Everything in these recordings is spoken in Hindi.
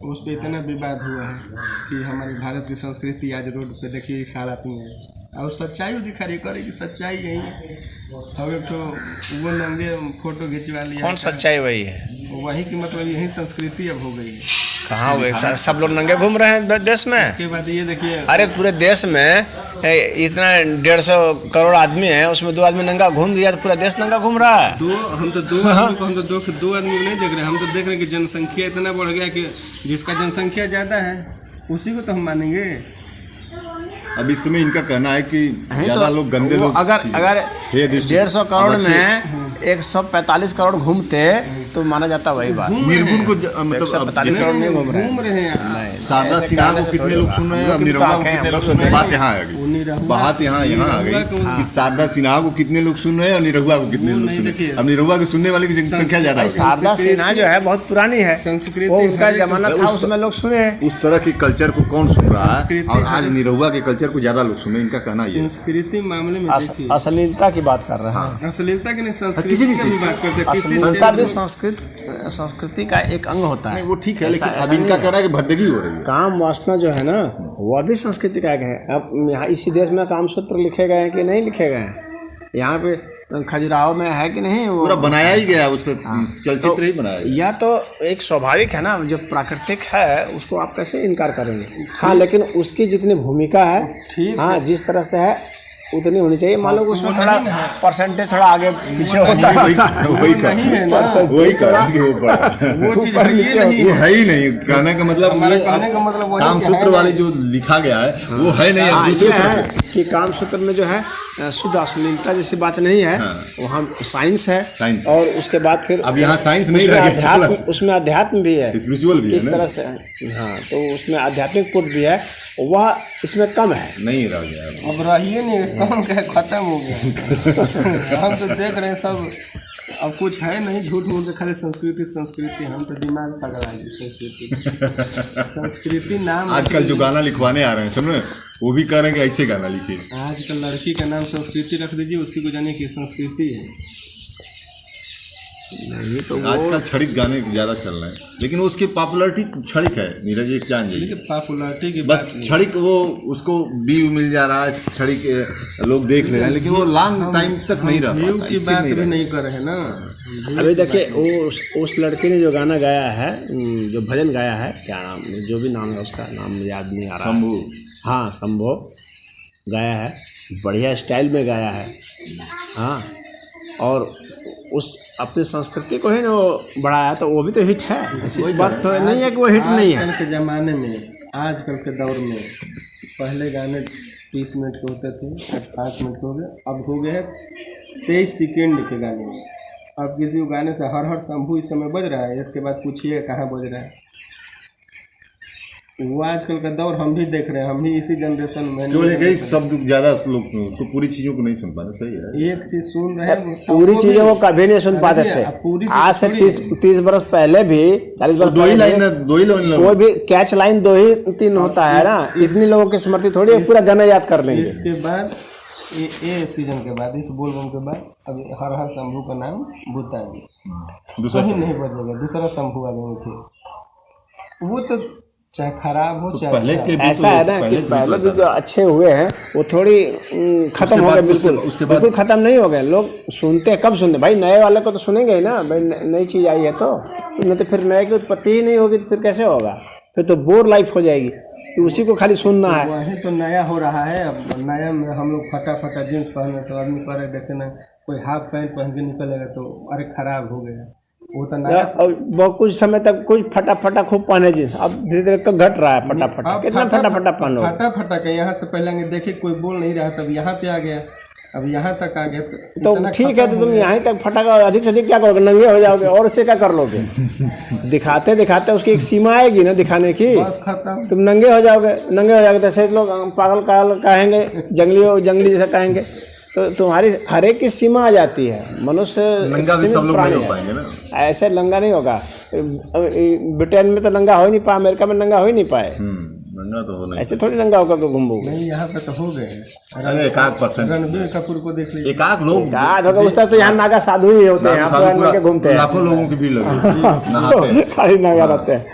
उस पर इतना विवाद हुआ है कि हमारे भारत की संस्कृति आज रोड पे देखिए इस हालत में है, और सच्चाई दिखा रही करे कि सच्चाई यही है। अब एक तो वो नंगे फोटो खिंचवा लिया, कौन सच्चाई वही है? वही की मतलब यही संस्कृति अब हो गई है। कहाँ हुए? सब लोग नंगे घूम रहे हैं देश में। इसके बाद ये देखिए, अरे पूरे देश में इतना 150 करोड़ आदमी है, उसमें 2 आदमी नंगा घूम दिया तो पूरा देश नंगा घूम रहा है। हम तो दो आदमी को दो आदमी को नहीं देख रहे, हम तो देख रहे हैं कि जनसंख्या इतना बढ़ गया कि जिसका जनसंख्या ज़्यादा है उसी को तो हम मानेंगे। अब इस समय इनका कहना है कि ज़्यादा लोग गंदे लोग, अगर 150 करोड़ में 145 करोड़ घूमते तो माना जाता वही बात। निर्गुण को मतलब 145 करोड़ नहीं घूम रहे हैं। शारदा सिन्हा को कितने लोग सुन रहे हैं, अब निरहुआ को कितने लोग सुन रहे हैं। बात यहाँ आ गई, बात यहाँ आ गई कि शारदा सिन्हा को कितने लोग सुन रहे हैं और निरहुआ को कितने लोग सुन रहे हैं। अब निरहुआ के सुनने वाले की संख्या ज्यादा है। शारदा सिन्हा जो है बहुत पुरानी है, वो उनका जमाना था, उसमें लोग सुने। उस तरह के कल्चर को कौन सुन रहा है? और आज निरहुआ के कल्चर को ज्यादा लोग सुने, इनका कहना ये। संस्कृति मामले में अश्लीलता की बात कर रहे हैं। अश्लीलता की नहीं, संस्कृति किसी भी की बात करते हैं। अश्लीलता भी संस्कृति का एक अंग होता है। वो ठीक है, लेकिन अब इनका कह रहा है कि भद्दगी हो रही है। काम वासना जो है ना, वह भी संस्कृति का एक है। अब यहाँ इसी देश में कामसूत्र लिखे गए हैं कि नहीं लिखे गए हैं? यहाँ पे खजुराहो में है कि नहीं? वो पूरा बनाया ही गया, उसका चलचित्र ही बनाया। या तो एक स्वाभाविक है ना, जो प्राकृतिक है उसको आप कैसे इनकार करेंगे? हाँ, लेकिन उसकी जितनी भूमिका है, हाँ, जिस तरह से है उतनी होनी चाहिए। मान लो उसमें थोड़ा परसेंटेज थोड़ा आगे पीछे होता है, वही कह रहा है कि वो चीज वो है ही नहीं। कहने का मतलब कामसूत्र वाले जो लिखा गया है वो है नहीं। अब दूसरे है कि कामसूत्र में जो है शुद्ध अश्लीलता जैसी बात नहीं है, वहाँ साइंस है, साइंस। और उसके बाद फिर अब यहाँ साइंस नहीं रह, उसमें अध्यात्म भी है, स्पिरिचुअल भी है, किस तरह से। हाँ, तो उसमें आध्यात्मिक पुट भी है, वह इसमें कम है, नहीं रह गया। अब रहिए नहीं, कम क्या खत्म हो गया। हम तो देख रहे हैं सब, अब कुछ है नहीं, झूठ मूठ के खाली संस्कृति। हम तो दिमाग पगला गए संस्कृति नाम। आजकल जो गाना लिखवाने आ रहे हैं समझे, वो भी कह रहे हैं कि ऐसे गाना लिखिए। आजकल लड़की का नाम संस्कृति रख दीजिए, उसी को जाने की संस्कृति है। नहीं तो आजकल छड़िक गाने ज्यादा चल रहे हैं, लेकिन उसकी पॉपुलैरिटी छड़िक है। नीरज जी जान जी, पॉपुलैरिटी की बस छड़िक वो उसको व्यू मिल जा रहा है, छड़िक लोग देख ले रहे हैं, लेकिन वो लॉन्ग टाइम तक नहीं रह व्यू की बात भी नहीं कर रहे हैं ना। अभी देखिए उस लड़के ने जो गाना गाया है, जो भजन गाया है, क्या नाम, जो भी नाम है उसका नाम याद नहीं आ रहा। शंभू, हाँ, शंभू गाया है, बढ़िया स्टाइल में गाया है। हाँ, और उस अपनी संस्कृति को ही ना वो बढ़ाया, तो वो भी तो हिट है। ऐसी बात तो नहीं है कि वो हिट नहीं है। आजकल के ज़माने में, आजकल के दौर में पहले गाने 30 मिनट के होते थे, 5 मिनट हो गए, अब हो गए हैं 23 सेकेंड के गाने। अब किसी को गाने से हर शंभू इस समय बज रहा है, इसके बाद पूछिए कहाँ बज रहा है। वो आजकल का दौर हम भी देख रहे हैं, हम भी इसी जनरेशन में। जो लेके शब्द ज्यादा लोग उसको पूरी चीज़ों को नहीं सुन पाते। सही है, एक चीज सुन रहे हैं, पूरी चीजों को कभी नहीं सुन पाते थे। आज से 30 बरस पहले भी, 40 बरस दो ही लाइन कोई भी कैच लाइन 2-3 होता है ना। इतनी लोगों की स्मृति थोड़ी है पूरा गाना याद कर लेंगे। इसके बाद ये सीजन के बाद, इस बोलबम के बाद अभी हर शंभू का नाम भूता जी दूसरा नहीं बजेगा, दूसरा शंभू आ जाएंगे। फिर वो तो चाहे खराब हो चाहे पहले के भी ऐसा है ना कि पहले भी जो अच्छे हुए हैं वो थोड़ी खत्म हो गए, बिल्कुल खत्म नहीं हो गए। लोग सुनते कब सुनते भाई, नए वाले को तो सुनेंगे ही ना भाई, नई चीज़ आई है तो नहीं, तो फिर नए की उत्पत्ति ही नहीं होगी तो फिर कैसे होगा? फिर तो बोर लाइफ हो जाएगी, तो उसी को खाली सुनना है। वही तो नया हो रहा है। अब नया में हम लोग फटा जीन्स पहने तो आदमी पर देखे ना, कोई हाफ पैंट पहन के निकलेगा तो अरे खराब हो गया। वो तो नया, बहुत कुछ समय तक कुछ फटा खूब पहने जींस, अब धीरे धीरे घट रहा है। फटा कितना फटा पहनो, फटा के यहाँ से पहले देखे कोई बोल नहीं रहा, तब यहाँ पे आ गया, अब यहाँ तक आ गया तो ठीक है। तो तुम यहाँ तक फटा का अधिक से अधिक क्या करोगे? नंगे हो जाओगे, और से क्या कर लोगे? दिखाते दिखाते उसकी एक सीमा आएगी ना दिखाने की, बस खत्म। तुम नंगे हो जाओगे तो ऐसे लोग पागल कहेंगे, जंगली जैसा कहेंगे। तो तुम्हारी हर एक की सीमा आ जाती है। मनुष्य नंगा भी सब लोग नहीं हो पाएंगे ना, ऐसे नंगा नहीं होगा। ब्रिटेन में तो नंगा हो ही नहीं पाया, अमेरिका में नंगा हो ही नहीं पाए। नंगा तो हो नहीं, ऐसे थोड़ी नंगा होकर घूमोगे। नहीं, यहाँ पे तो हो गए। अरे 1% रणबीर कपूर को देख लीजिए, एक लोग होगा उस तरह। तो यहाँ नागा साधु ही होते हैं, यहाँ घूमते हैं, लाखों लोगों की भीड़ लगी खाली नागा रहते हैं।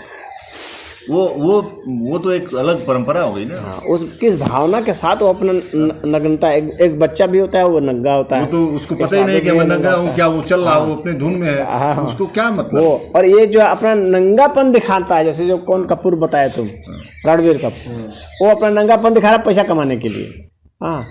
वो तो एक अलग परंपरा हो गई ना। हाँ, उस किस भावना के साथ वो अपना नग्नता, एक बच्चा भी होता है वो नंगा होता है, वो तो उसको पता ही नहीं कि मैं नंगा हूँ, क्या वो चल रहा है, वो अपने धुन में है, उसको क्या मतलब वो। और ये जो अपना नंगापन दिखाता है, जैसे जो कौन कपूर बताया तुम, रणबीर कपूर, वो अपना नंगापन दिखा रहा है पैसा कमाने के लिए। हाँ,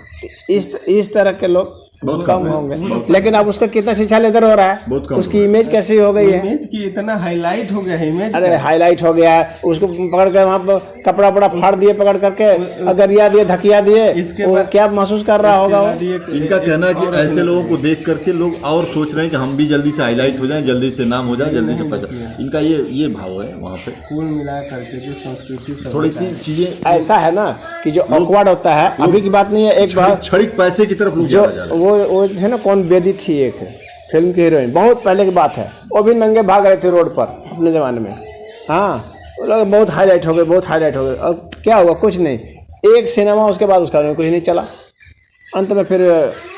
इस तरह के लोग बहुत कम होंगे, लेकिन अब उसका कितना शिक्षा लेकर हो रहा है, उसकी इमेज कैसी हो गई है, इमेज की इतना हाईलाइट हो गया है इमेज। अरे हाईलाइट हो गया है, उसको पकड़ कर वहाँ पर कपड़ा बड़ा फाड़ दिए, पकड़ करके अगरिया दिए, धकिया दिए, इसके बाद क्या महसूस कर रहा होगा वो। इनका कहना है कि ऐसे लोगों को देख करके लोग और सोच रहे हैं कि हम भी जल्दी से हाईलाइट हो जाएं, जल्दी से नाम हो जाए, जल्दी से पैसा। इनका ये भाव है वहाँ पे। कुल मिला करके जो संस्कृति थोड़ी सी चीजें ऐसा है ना कि जो ऑकवर्ड होता है, अभी की बात नहीं है, एक बार क्षणिक पैसे की तरफ जो वो है ना, कौन बेदी थी एक फिल्म की हीरोइन, बहुत पहले की बात है, वो भी नंगे भाग रहे थे रोड पर अपने ज़माने में। हाँ, वो लोग बहुत हाईलाइट हो गए, बहुत हाईलाइट हो गए। और क्या हुआ, कुछ नहीं, एक सिनेमा उसके बाद उसका कुछ नहीं चला, अंत में फिर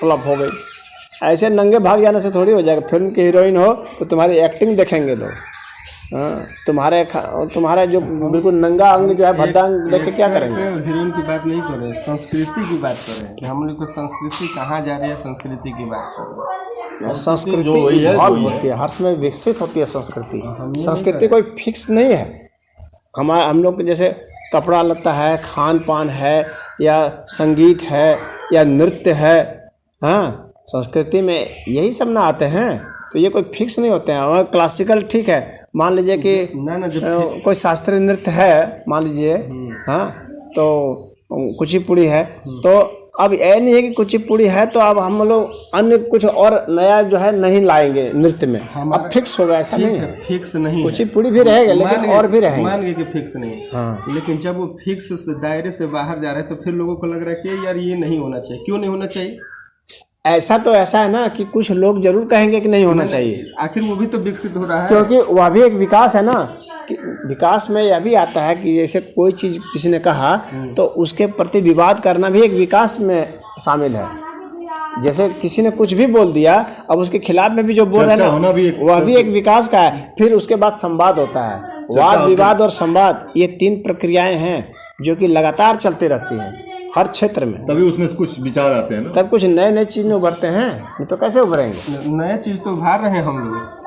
फ्लॉप हो गई। ऐसे नंगे भाग जाने से थोड़ी हो जाएगा। फिल्म की हीरोइन हो तो तुम्हारी एक्टिंग देखेंगे लोग। हाँ, तुम्हारा जो बिल्कुल नंगा अंग जो है, भद्दा अंग देख के क्या करेंगे। हीरोइन की बात नहीं कर रहे, संस्कृति की बात कर रहे हैं कि हम लोग को संस्कृति कहाँ जा रही है, संस्कृति की बात कर रहे हैं। संस्कृति बहुत होती है, हर समय विकसित होती है संस्कृति। संस्कृति कोई फिक्स नहीं है। हम लोग जैसे कपड़ा लत्ता है, खान पान है, या संगीत है, या नृत्य है, हाँ, संस्कृति में यही सब ना आते हैं, तो ये कोई फिक्स नहीं होते हैं। और क्लासिकल ठीक है, मान लीजिए कि कोई शास्त्रीय नृत्य है, मान लीजिए, हाँ, तो कुचिपुड़ी है, तो अब ये नहीं है कि कुचिपुड़ी है तो अब हम लोग अन्य कुछ और नया जो है नहीं लाएंगे नृत्य में, अब फिक्स होगा, ऐसा नहीं है। फिक्स नहीं, कुचिपुड़ी भी रहेगा लेकिन और भी रहेंगे। मान गए कि फिक्स नहीं, हाँ, लेकिन जब वो फिक्स दायरे से बाहर जा रहे हैं तो फिर लोगों को लग रहा है कि यार ये नहीं होना चाहिए। क्यों नहीं होना चाहिए? ऐसा तो ऐसा है ना कि कुछ लोग जरूर कहेंगे कि नहीं होना चाहिए, आखिर वो भी तो विकसित हो रहा है, क्योंकि वह भी एक विकास है ना। कि विकास में यह भी आता है कि जैसे कोई चीज़ किसी ने कहा तो उसके प्रति विवाद करना भी एक विकास में शामिल है। जैसे किसी ने कुछ भी बोल दिया, अब उसके खिलाफ में भी जो बोल रहे हैं वह भी एक विकास का है। फिर उसके बाद संवाद होता है, वाद विवाद और संवाद, ये 3 प्रक्रियाएं हैं जो कि लगातार चलती रहती हैं हर क्षेत्र में। तभी उसमें से कुछ विचार आते हैं ना, तब कुछ नए नए चीज़ उभरते हैं, तो कैसे उभरेंगे? नए चीज़ तो उभार रहे हैं हम लोग।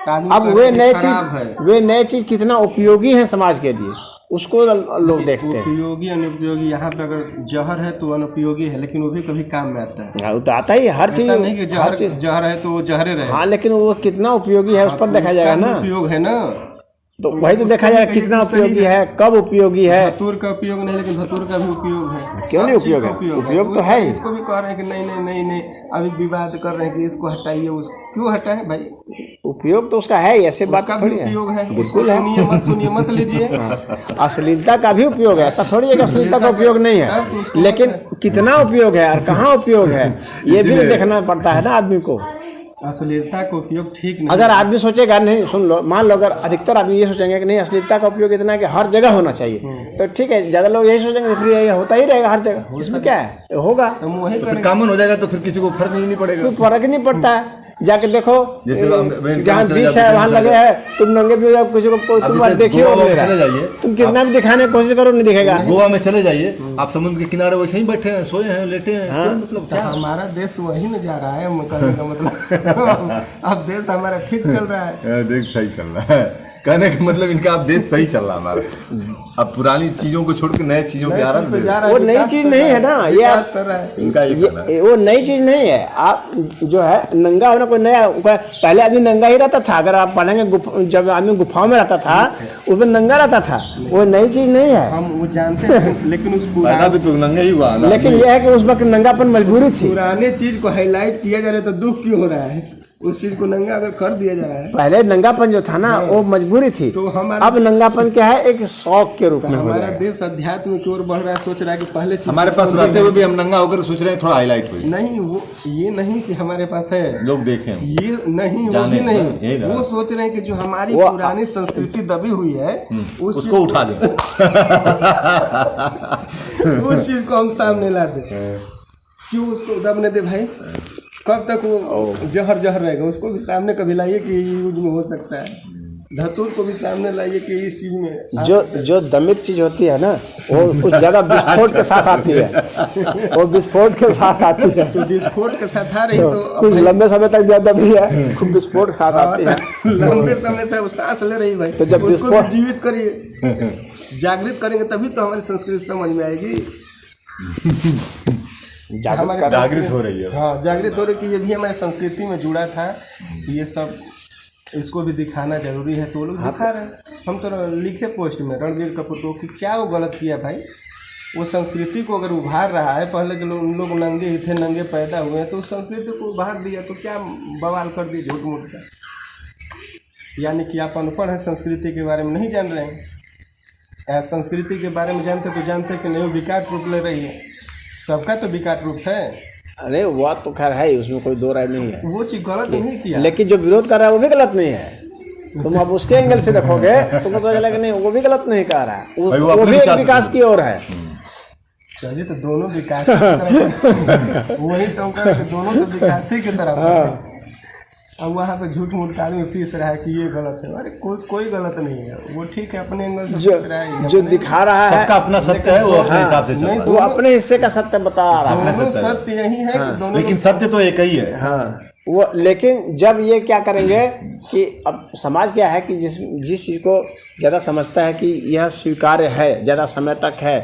अब वे नए चीज़ कितना उपयोगी है समाज के लिए, उसको लोग देखते हैं। उपयोगी अनुपयोगी, यहाँ पे अगर जहर है तो अनुपयोगी है, लेकिन वो भी कभी काम में आता है। वो तो आता ही, हर चीज़ नहीं कि जहर है तो वो जहरे रहे। हाँ, लेकिन वो कितना उपयोगी है उस पर देखा जाएगा ना, उपयोग है ना, तो वही तो देखा जाएगा कितना उपयोगी है, कब उपयोगी है। धतूर का उपयोग नहीं, लेकिन धतूर का भी उपयोग है। क्यों नहीं उपयोग है? उपयोग तो है ही। इसको भी कह रहे हैं कि नहीं, अभी विवाद कर रहे हैं कि इसको हटाइए, उसको क्यों हटाए भाई? उपयोग तो उसका है, ऐसे बात थोड़ी है। उपयोग है, बिल्कुल है, सुनिए मत लीजिए। अश्लीलता का भी उपयोग है, ऐसा थोड़ी है कि अश्लीलता का उपयोग नहीं है, लेकिन कितना उपयोग है और कहाँ उपयोग है ये भी देखना पड़ता है ना आदमी को। अश्लीलता का उपयोग ठीक नहीं। अगर आदमी सोचेगा, नहीं सुन लो, मान लो अगर अधिकतर आदमी ये सोचेंगे कि नहीं अश्लीलता का उपयोग इतना है कि हर जगह होना चाहिए, तो ठीक है, ज़्यादा लोग यही सोचेंगे फिर ये होता ही रहेगा हर जगह, इसमें क्या है, होगा तो कॉमन हो जाएगा, तो फिर किसी को फर्क नहीं पड़ेगा। कोई फर्क नहीं पड़ता है। जाके देखो जैसे जहाँ बीच है वहाँ लगे है, तुम नंगे भी हो जाओ, किसी को तुम देखिए, तुम कितना भी दिखाने की कोशिश करो नहीं दिखेगा। गोवा में चले जाइए, आप समुद्र के किनारे वैसे ही बैठे हैं, सोए हैं, लेटे हैं। हाँ, मतलब क्या हमारा देश वही न जा रहा है, कहने का मतलब अब देश हमारा ठीक चल रहा है। देश सही चल रहा है, कहने का मतलब इनका अब देश सही चल रहा है हमारा। अब पुरानी चीजों को छोड़ के नए चीजों पे आरंभ वो नई चीज नहीं है ना, ये कर रहा है इनका ये वो नई चीज नहीं है। आप जो है नंगा होना कोई नया, पहले आदमी नंगा ही रहता था। अगर आप पढ़ेंगे, जब आदमी गुफाओं में रहता था उसमें नंगा रहता था, वो नई चीज नहीं है। हम वो जानते हैं, लेकिन उस पैदा भी तो नंगा ही हुआ ना। लेकिन यह है कि उस वक्त नंगापन मजबूरी थी। पुराने चीज को हाईलाइट किया जा रहा है तो दुख क्यों हो रहा है? उस चीज को नंगा अगर कर दिया जा रहा है, पहले नंगापन जो था ना वो मजबूरी थी, तो हमारा अब नंगापन क्या है, एक शौक के रूप में। हमारा देश अध्यात्म की ओर बढ़ रहा है, सोच रहा है कि पहले हमारे पास रहते हुए भी हम नंगा होकर सोच रहे हैं थोड़ा हाईलाइट हो। नहीं, वो ये नहीं कि हमारे पास है, लोग देखें, ये नहीं, वो भी नहीं, वो सोच रहे हैं कि जो हमारी पुरानी संस्कृति दबी हुई है उसको उठा दे, उस चीज को हम सामने ला दे। क्यों उसको दबने दे भाई? कब तक वो जहर रहेगा? उसको भी सामने कभी लाइए कि यूज में हो सकता है। धतूर को भी सामने लाइए कि इस चीज में जो दमित चीज होती है ना वो ज्यादा विस्फोट के साथ आती है, वो विस्फोट के साथ आती है। तो विस्फोट के साथ आ रही तो कुछ लंबे समय तक ज्यादा भी है, खूब विस्फोट के साथ आती है। लंबे समय से वो सांस ले रही भाई, तो जब उसको भी जीवित करिए, जागृत करेंगे तभी तो हमारी संस्कृति समझ में आएगी। जागृत हो रही है। हाँ, जागृत हो रही कि ये भी हमारे संस्कृति में जुड़ा था, ये सब इसको भी दिखाना जरूरी है, तो लोग दिखा रहे हैं। हम तो लिखे पोस्ट में रणबीर कपूर को कि क्या वो गलत किया भाई, वो संस्कृति को अगर उभार रहा है, पहले के लोग नंगे ही थे, नंगे पैदा हुए हैं, तो उस संस्कृति को उभार दिया तो क्या बवाल कर दी झूठ मूठ का। यानी कि आप अनपढ़ हैं, संस्कृति के बारे में नहीं जान रहे हैं। संस्कृति के बारे में जानते तो जानते कि नहीं वो विकट रूप ले रही है, सबका तो विकट रूप है। अरे वो तो खैर है, उसमें कोई दो राय नहीं है, वो चीज गलत नहीं किया, लेकिन जो विरोध कर रहा है वो भी गलत नहीं है। तुम अब उसके एंगल से देखोगे तुमको पता चलेगा नहीं वो भी गलत नहीं कर रहा है, वो भी एक विकास की ओर है। चलिए तो दोनों विकास वही तो दोनों तो विकास की तरफ। अब वहाँ पे झूठ मूठ आदमी पीस रहा है कि ये गलत है, अरे कोई गलत नहीं है, वो ठीक है अपने एंगल से सोच रहा है, जो दिखा रहा है सबका अपना सत्य है, वो अपने हिसाब से चल रहा है, वो अपने हिस्से का सत्य बता रहा है। दोनों सत्य यही है कि दोनों, लेकिन सत्य तो एक ही है। हाँ वो, लेकिन जब ये क्या करेंगे कि अब समाज क्या है कि जिस चीज़ को ज़्यादा समझता है कि यह स्वीकार्य है, ज़्यादा समय तक है,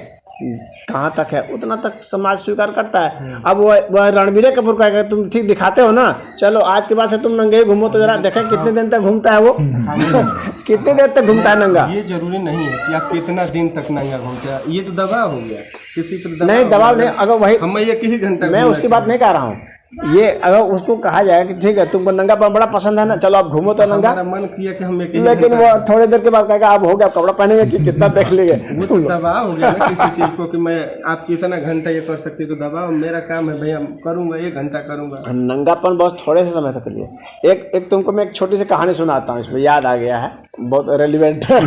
कहाँ तक है, उतना तक समाज स्वीकार करता है। अब वह रणबीर कपूर कहेगा तुम ठीक दिखाते हो ना, चलो आज के बाद से तुम नंगे घूमो तो जरा देखें कितने दिन तक घूमता है वो कितने देर तक घूमता है नंगा। ये जरूरी नहीं है कि आप कितना दिन तक नंगा घूमते हैं, ये तो दबाव हो गया किसी पर। नहीं दबाव नहीं, अगर वही हम एक ही घंटा, मैं उसकी बात नहीं कह रहा हूँ। ये अगर उसको कहा जाए कि ठीक है तुमको नंगा बड़ा पसंद है ना, चलो आप घूमो तो नंगा, मन किया कि हम लेकिन वो थोड़ी देर के बाद कहेगा आप हो गया कपड़ा पहनेंगे कि कितना देख लेंगे। वो दबाव हो गया ना किसी चीज को कि मैं आप कितना घंटा ये कर सकती, तो दबाव मेरा काम है भैया करूंगा, 1 घंटा करूंगा। नंगापन बहुत थोड़े से समय तक लिए। एक तुमको मैं एक छोटी सी कहानी सुनाता हूँ, इसमें याद आ गया है, बहुत रेलिवेंट है।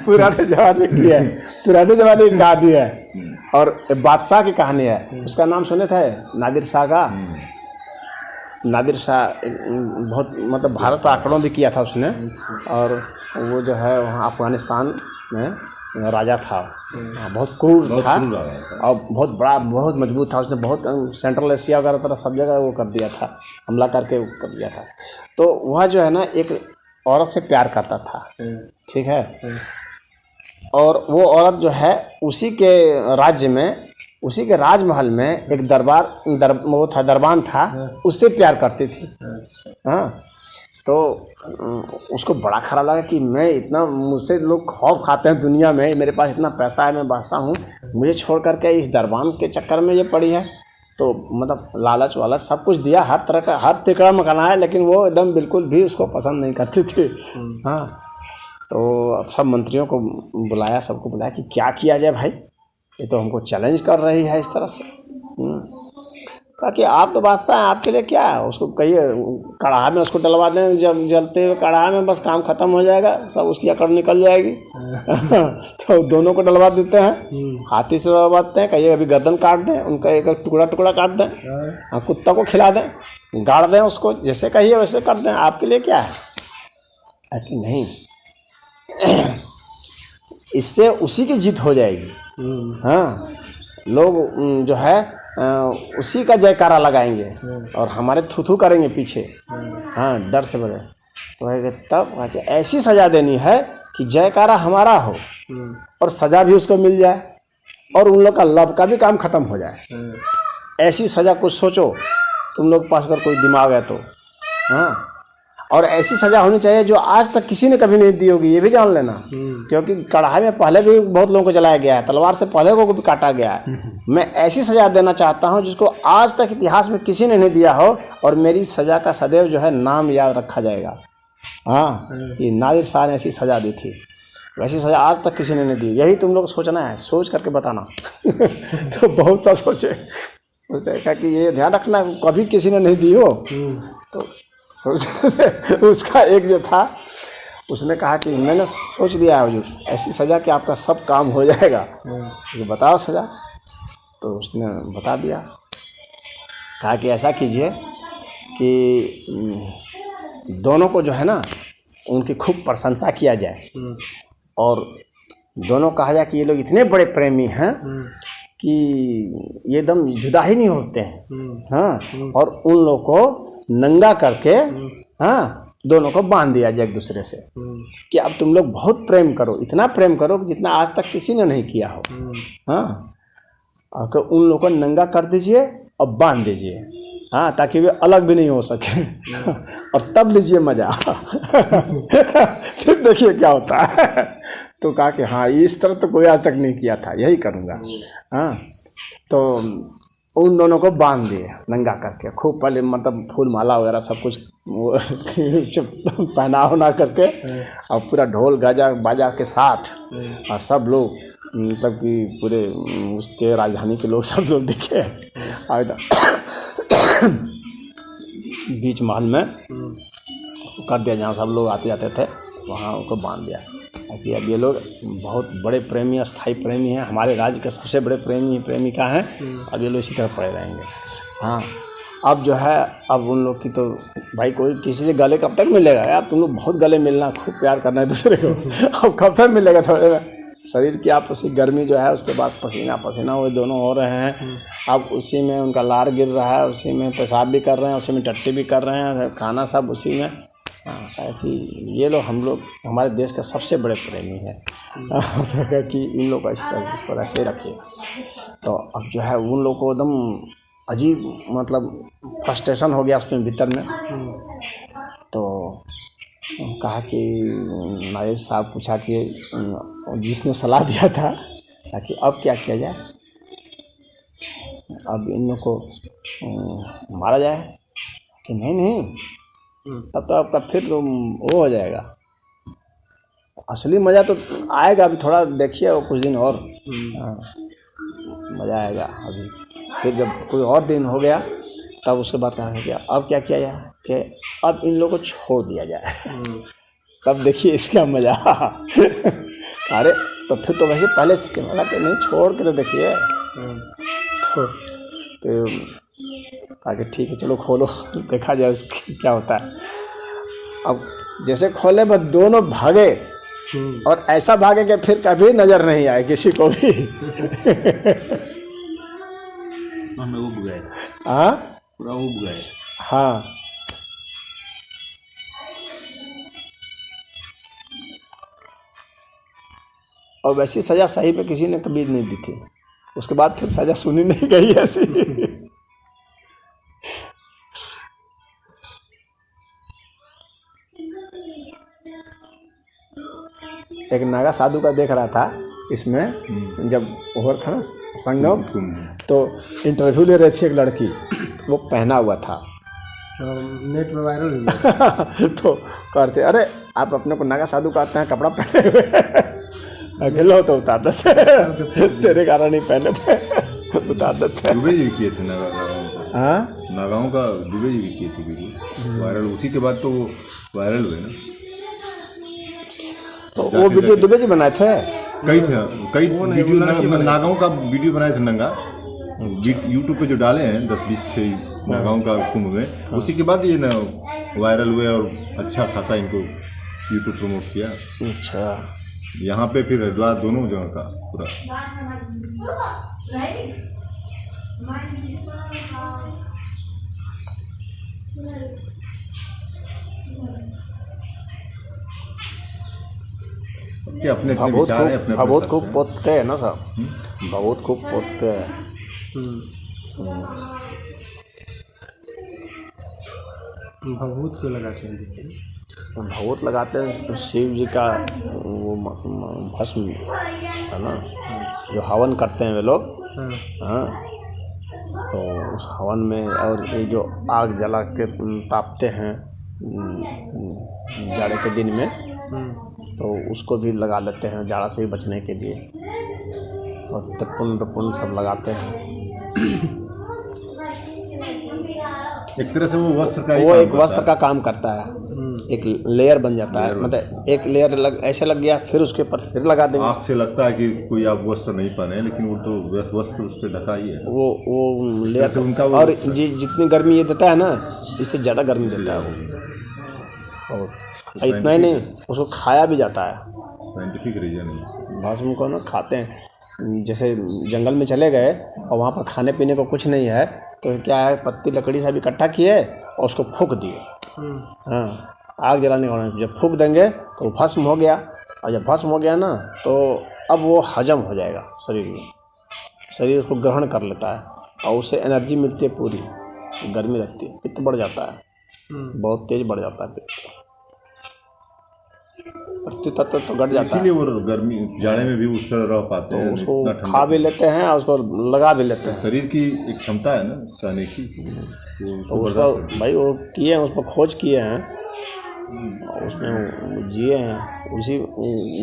पुराने जमाने की है, पुराने जमाने की कहानी है और बादशाह की कहानी है। उसका नाम सुने थे नादिर शाह का। नादिर शाह बहुत मतलब भारत पर आक्रमण भी किया था उसने, और वो जो है वहाँ अफगानिस्तान में राजा था, बहुत क्रूर था और बहुत बड़ा बहुत मजबूत था। उसने बहुत सेंट्रल एशिया वगैरह तरह सब जगह वो कर दिया था, हमला करके वो कर दिया था। तो वह जो है ना एक औरत से प्यार करता था, ठीक है, और वो औरत जो है उसी के राज्य में, उसी के राजमहल में एक वो था, दरबान था, उससे प्यार करती थी। हाँ, तो उसको बड़ा खराब लगा कि मैं इतना, मुझसे लोग खौफ खाते हैं दुनिया में, मेरे पास इतना पैसा है, मैं बादशाह हूँ, मुझे छोड़ करके इस दरबान के चक्कर में ये पड़ी है। तो मतलब लालच वालच सब कुछ दिया, हर तरह का, हर तिकड़ा मकाना है, लेकिन वो एकदम बिल्कुल भी उसको पसंद नहीं करती थी। हाँ, तो अब सब मंत्रियों को बुलाया, सबको बुलाया कि क्या किया जाए भाई, ये तो हमको चैलेंज कर रही है इस तरह से। कहा कि आप तो बादशाह हैं, आपके लिए क्या है, उसको कहिए कढ़ा में उसको डलवा दें, जब जलते हुए कढ़ा में बस काम खत्म हो जाएगा, सब उसकी अकड़ निकल जाएगी। तो दोनों को डलवा देते हैं, हाथी से डलवाते हैं, कहिए अभी गर्दन काट दें, उनका एक टुकड़ा टुकड़ा काट दें, कुत्ता को खिला दें, गाड़ दें उसको, जैसे कहिए वैसे कर दें, आपके लिए क्या है कि नहीं। इससे उसी की जीत हो जाएगी। हाँ, लोग जो है उसी का जयकारा लगाएंगे और हमारे थू करेंगे पीछे। हाँ, डर से बड़े तो है तब ऐसी सज़ा देनी है कि जयकारा हमारा हो और सज़ा भी उसको मिल जाए और उन लोग का लब का भी काम ख़त्म हो जाए। ऐसी सज़ा कुछ सोचो तुम लोग पास अगर कोई दिमाग है तो। हाँ, और ऐसी सज़ा होनी चाहिए जो आज तक किसी ने कभी नहीं दी होगी, ये भी जान लेना, क्योंकि कढ़ाई में पहले भी बहुत लोगों को जलाया गया है, तलवार से पहले को भी काटा गया है। मैं ऐसी सज़ा देना चाहता हूँ जिसको आज तक इतिहास में किसी ने नहीं दिया हो, और मेरी सज़ा का सदैव जो है नाम याद रखा जाएगा। हाँ, कि नादिर शाह ने ऐसी सज़ा दी थी, वैसी सज़ा आज तक किसी ने नहीं दी। यही तुम लोग सोचना है, सोच करके बताना। तो बहुत सा सोचे, उसने कहा कि ये ध्यान रखना कभी किसी ने नहीं दी हो। तो उसका एक जो था उसने कहा कि मैंने सोच दिया है हुजूर, ऐसी सज़ा कि आपका सब काम हो जाएगा, तो बताओ सज़ा। तो उसने बता दिया, कहा कि ऐसा कीजिए कि दोनों को जो है ना उनकी खूब प्रशंसा किया जाए और दोनों कहा जाए कि ये लोग इतने बड़े प्रेमी हैं कि ये एकदम जुदा ही नहीं होते हैं। हाँ, और उन लोग को नंगा करके हाँ दोनों को बांध दिया जाए एक दूसरे से कि अब तुम लोग बहुत प्रेम करो, इतना प्रेम करो कि जितना आज तक किसी ने नहीं किया हो। हाँ, और उन लोगों को नंगा कर दीजिए और बांध दीजिए, हाँ, ताकि वे अलग भी नहीं हो सके और तब लीजिए मजा फिर देखिए क्या होता है। तो कहा कि हाँ इस तरह तो कोई आज तक नहीं किया था, यही करूँगा। हाँ, तो उन दोनों को बांध दिए नंगा करके, खूब पहले मतलब फूल माला वगैरह सब कुछ पहना उना करके और पूरा ढोल गाजा बाजा के साथ और सब लोग मतलब कि पूरे उसके राजधानी के लोग सब लोग दिखे और बीच महल में कर दिया जहाँ सब लोग आते जाते थे वहाँ उनको बांध दिया कि अब ये लोग बहुत बड़े प्रेमी, अस्थाई प्रेमी हैं, हमारे राज्य के सबसे बड़े प्रेमी प्रेमिका हैं, अब ये लोग इसी तरह पड़े रहेंगे। हाँ, अब जो है अब उन लोग की तो भाई कोई किसी से गले कब तक मिलेगा यार, तुम लोग बहुत गले मिलना, खूब प्यार करना है दूसरे को, अब कब तक मिलेगा थोड़े में शरीर की आपसी गर्मी जो है, उसके बाद पसीना पसीना वो दोनों हो रहे हैं, अब उसी में उनका लार गिर रहा है, उसी में पेशाब भी कर रहे हैं, उसी में टट्टी भी कर रहे हैं, खाना सब उसी में। हाँ, कि ये लोग हम लोग हमारे देश का सबसे बड़े प्रेमी है तो कि इन लोग इसको ऐसे रखिए। तो अब जो है उन लोग को एकदम अजीब मतलब फ्रस्ट्रेशन हो गया उसमें भीतर में। तो कहा कि नायब साहब पूछा कि जिसने सलाह दिया था कि अब क्या किया जाए, अब इन लोग को मारा जाए कि नहीं तब तो आपका फिर तो वो हो जाएगा, असली मज़ा तो आएगा, अभी थोड़ा देखिए वो कुछ दिन और मज़ा आएगा। अभी फिर जब कोई और दिन हो गया तब उसके बाद कहा कि अब क्या किया जाए कि अब इन लोगों को छोड़ दिया जाए तब देखिए इसका मज़ा अरे तो फिर तो वैसे पहले से बोला कि नहीं छोड़ के तो देखिए तो आगे ठीक है चलो खोलो देखा जाए क्या होता है। अब जैसे खोले बस दोनों भागे और ऐसा भागे कि फिर कभी नजर नहीं आए किसी को भी हाँ पूरा उब गए। हाँ, और वैसी सज़ा सही पे किसी ने कभी नहीं दी थी, उसके बाद फिर सज़ा सुनी नहीं गई ऐसी। एक नागा साधु का देख रहा था इसमें, जब हो था ना संगम तो इंटरव्यू ले रही थी एक लड़की, वो पहना हुआ था नेट में वायरल हुआ तो कहते अरे आप अपने को नागा साधु कहते हैं, कपड़ा पहने हुए अकेला हो तो उतार देते तेरे कारण नहीं पहने थे उतार देते। दुबे जी भी किए थे नागाओं का दुबे जी भी किए थे वीडियो वायरल, उसी के बाद तो वो वायरल हुए ना। तो वो वीडियो दुबे जी बनाए थे, कई वीडियो नागाओं का वीडियो बनाए थे नंगा, यूट्यूब पे जो डाले हैं 10-20 थे नागाओं का कुंभ में, उसी के बाद ये ना वायरल हुए और अच्छा खासा इनको यूट्यूब प्रमोट किया। अच्छा, यहाँ पे फिर हरिद्वार दोनों जगह का पूरा अपने विचार हैं, अपने बहुत खूब पोतते हैं ना सब, बहुत खूब पोतते हैं। भभूत को लगाते हैं, भभूत लगाते हैं तो शिव जी का वो भस्म है ना जो हवन करते हैं वे लोग। हाँ, तो उस हवन में और ये जो आग जला के तापते हैं जाड़े के दिन में, तो उसको भी लगा लेते हैं जाड़ा से भी बचने के लिए, और तर्पण सब लगाते हैं। एक तरह से वो वस्त्र का वो एक वस्त्र का काम करता है, एक लेयर बन जाता है, मतलब एक लेयर ऐसे लग गया फिर उसके ऊपर फिर लगा देंगे। आँख से लगता है कि कोई आप वस्त्र नहीं पहने, लेकिन वो तो वस्त्र उस पर ढका ही है। वो लेयर उनका और जितनी गर्मी ये देता है ना, इससे ज़्यादा गर्मी देता है वो। बहुत। इतना ही नहीं, उसको खाया भी जाता है। साइंटिफिक रीजन है। भस्म को ना खाते हैं, जैसे जंगल में चले गए और वहाँ पर खाने पीने को कुछ नहीं है, तो क्या है, पत्ती लकड़ी सब इकट्ठा किए और उसको फूंक दिए। हाँ, आग जलाने वाला, जब फूंक देंगे तो वो भस्म हो गया, और जब भस्म हो गया ना तो अब वो हजम हो जाएगा शरीर में, शरीर उसको ग्रहण कर लेता है और उससे एनर्जी मिलती है, पूरी गर्मी लगती है, पित्त बढ़ जाता है, बहुत तेज बढ़ जाता है पित्त, पृथ्वी तत्व तो घट जाता है। इसीलिए वो गर्मी जाड़े में भी उस तरह रह पाते हैं। उसको खा भी लेते हैं और उसको लगा भी लेते हैं। शरीर की एक क्षमता है ना सहने की, तो उसका भाई वो किए हैं, उस पर खोज किए हैं और उसमें जिए हैं, उसी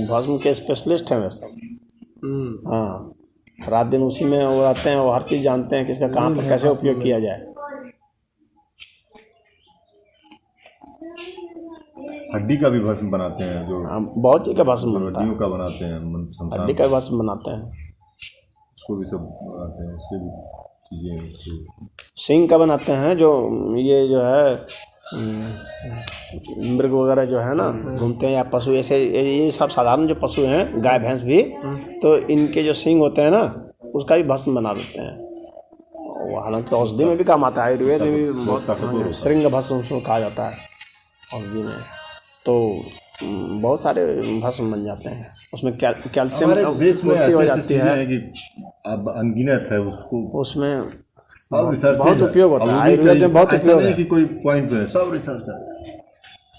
भस्म के स्पेशलिस्ट हैं वे सब। हाँ, रात दिन उसी में वो रहते हैं, वो हर चीज़ जानते हैं कि इसका कहाँ पर कैसे उपयोग किया जाए। हड्डी का भी भस्म बनाते हैं, जो बहुत चीज़ का भस्म बनता है, हड्डियों का बनाते हैं, हड्डी का भस्म बनाते हैं, उसको भी सब बनाते हैं, उसके भी चीज़ें। सिंह का बनाते हैं, जो ये जो है मृग वगैरह जो है ना घूमते हैं, या पशु ऐसे, ये सब साधारण जो पशु हैं, गाय भैंस भी, तो इनके जो सिंग होते हैं ना उसका भी भस्म बना देते हैं। हालांकि औषधि में भी काम आता है, आयुर्वेद में भी बहुत, श्रृंग भस्म उसको कहा जाता है औषधि में। तो बहुत सारे भस्म बन जाते हैं, उसमें कैल्शियम देश में ऐसी चीज़ें हैं कि अब अनगिनत है, उसको उसमें रिसर्च बहुत उपयोग होता है, आयुर्वेद में बहुत उपयोग है। कि कोई पॉइंट पे सब रिसर्च है,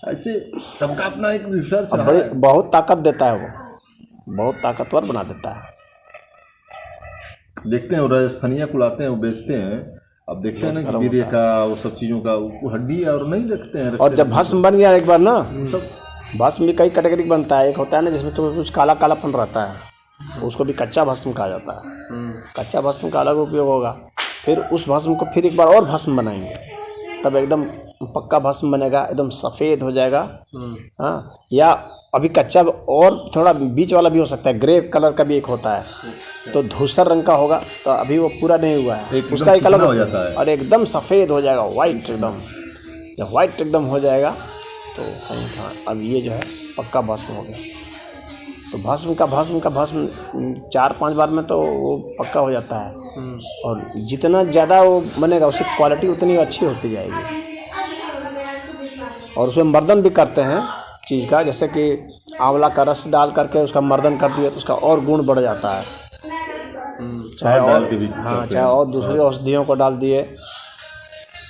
ऐसे सबका अपना एक रिसर्च है। बहुत ताकत देता है वो, बहुत ताकतवर बना देता है। देखते हैं, राजस्थानिया को लाते हैं, वो बेचते हैं, अब देखते हैं ना कि वीर्य का वो सब चीज़ों का वो हड्डी और नहीं देखते हैं। और जब भस्म बन गया एक बार ना, सब भस्म भी कई कैटेगरी बनता है। एक होता है ना जिसमें तो कुछ काला कालापन रहता है, उसको भी कच्चा भस्म कहा जाता है। कच्चा भस्म का अलग उपयोग होगा, फिर उस भस्म को फिर एक बार और भस्म बनाएंगे, तब एकदम पक्का भस्म बनेगा, एकदम सफ़ेद हो जाएगा। हाँ, या अभी कच्चा और थोड़ा बीच वाला भी हो सकता है, ग्रे कलर का भी एक होता है, तो धूसर रंग का होगा, तो अभी वो पूरा नहीं हुआ है, उसका एक अलग हो जाता है और एकदम सफ़ेद हो जाएगा, वाइट एकदम। जब वाइट एकदम हो जाएगा तो हाँ, अब ये जो है पक्का भस्म हो गया। तो भस्म का भस्म 4-5 बार में तो वो पक्का हो जाता है, और जितना ज़्यादा वो बनेगा उसकी क्वालिटी उतनी अच्छी होती जाएगी। और उसमें मर्दन भी करते हैं चीज़ का, जैसे कि आंवला का रस डाल करके उसका मर्दन कर दिया तो उसका और गुण बढ़ जाता है। चाहे और दूसरी औषधियों को डाल दिए,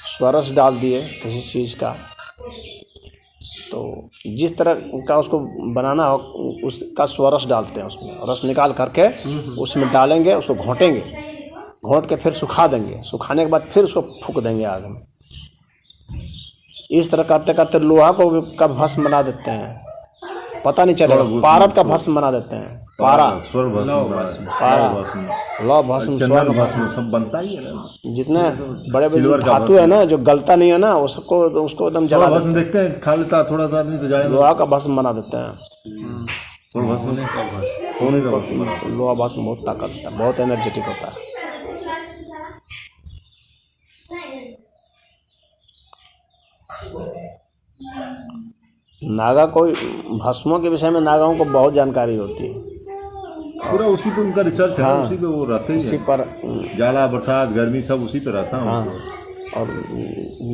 स्वरस डाल दिए किसी चीज़ का, तो जिस तरह का उसको बनाना हो उसका स्वरस डालते हैं, उसमें रस निकाल करके उसमें डालेंगे, उसको घोंटेंगे, घोंट के फिर सुखा देंगे, सुखाने के बाद फिर उसको फूंक देंगे आग में। इस तरह करते करते लोहा को का भस्म बना देते हैं, पता नहीं चलेगा। पारद का भस्म बना देते हैं, पारा, लौह भस्म, स्वर्ण भस्म सब बनता ही है ना। जितने बड़े बड़े धातु है ना जो गलता नहीं है ना, उसको एकदम जला भस्म देखते हैं, खा लेता थोड़ा सा आदमी तो जाने लोहा का भस्म बना देते हैं। सोने का भस्म, लोहा भस्म बहुत ताकत होता है, बहुत एनर्जेटिक होता है। नागा को भस्मों के विषय में नागाओं को बहुत जानकारी होती है, पूरा उसी पे उनका रिसर्च है। हाँ, उसी पे वो रहते ही उसी पर जाला बरसात गर्मी सब उसी पे रहता है। हाँ, और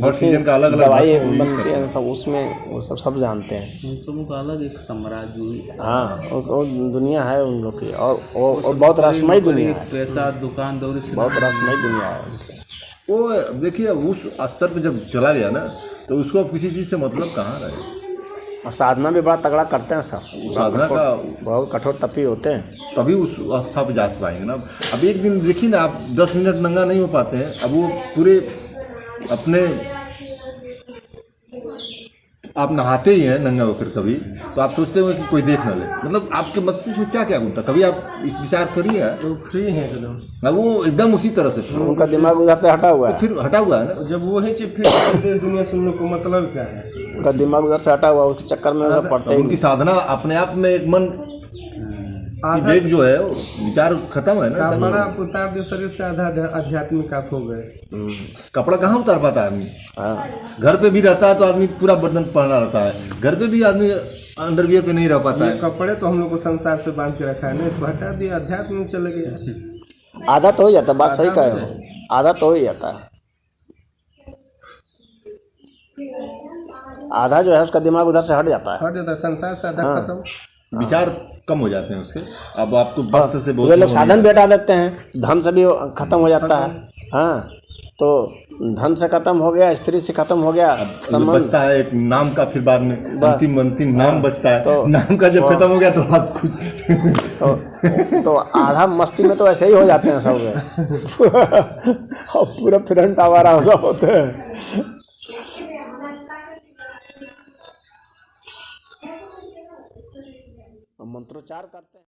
हर सीजन का अलग अलग दवाई बनती है सब, उसमें वो सब जानते हैं। उन सबों का अलग एक साम्राज्य, हाँ, और दुनिया है उन लोग की, और बहुत रहस्यमय दुनिया है, पैसा दुकान दौरी से बहुत रहस्यमय दुनिया है उनकी। वो देखिए उस स्तर पे जब चला गया ना तो उसको अब किसी चीज़ से मतलब कहाँ रहे। और साधना भी बड़ा तगड़ा करते हैं सब, साधना का बहुत कठोर तपी होते हैं, तभी उस अवस्था पे जा पाएंगे ना। अब एक दिन देखिए ना, आप 10 मिनट नंगा नहीं हो पाते हैं, अब वो पूरे अपने आप नहाते ही हैं नंगा होकर कभी, तो आप सोचते हो कि कोई देख ना ले, मतलब आपके मस्तिष्क में क्या क्या घूमता, कभी आप इस विचार करिए। तो फ्री है एकदम ना, वो एकदम उसी तरह से उनका दिमाग उधर से हटा हुआ है, तो फिर हटा हुआ है ना। जब वो है फिर देश दुनिया से उन लोग को मतलब क्या है, उनका दिमाग उधर से हटा हुआ, उसके चक्कर में पड़ते हैं। उनकी साधना अपने आप में एक मन विवेक जो है वो विचार खत्म है ना। कपड़ा आप उतार दिए शरीर से, आधा आध्यात्मिक आप हो गए। कपड़ा कहाँ उतार पाता है आदमी? हाँ। घर पे भी रहता है तो आदमी पूरा बदन पहना रहता है, घर पे भी आदमी अंडरवियर पे नहीं रह पाता ये है। कपड़े तो हम लोग को संसार से बांध के रखा है ना, इसको हटा दिया, अध्यात्म में चले गया। आधा तो हो जाता है, बात सही कहे हो, आधा तो हो ही जाता है। आधा जो है उसका दिमाग उधर से हट जाता है, हट जाता है, संसार से आधा खत्म। विचार कम हो जाते हैं उसके। अब आपको वस्त्र से बहुत वे लोग साधन भी हटा देते हैं, धन से भी खत्म हो जाता है। हाँ, तो धन से खत्म हो गया, स्त्री से खत्म हो गया, बचता है एक नाम का, फिर बाद में अंतिम नाम बचता है। तो नाम का जब खत्म हो गया तो आप कुछ तो आधा मस्ती में तो ऐसे ही हो जाते हैं सब और पूरा फ्रंट आवारा होते हैं। मंत्रोच्चार करते हैं।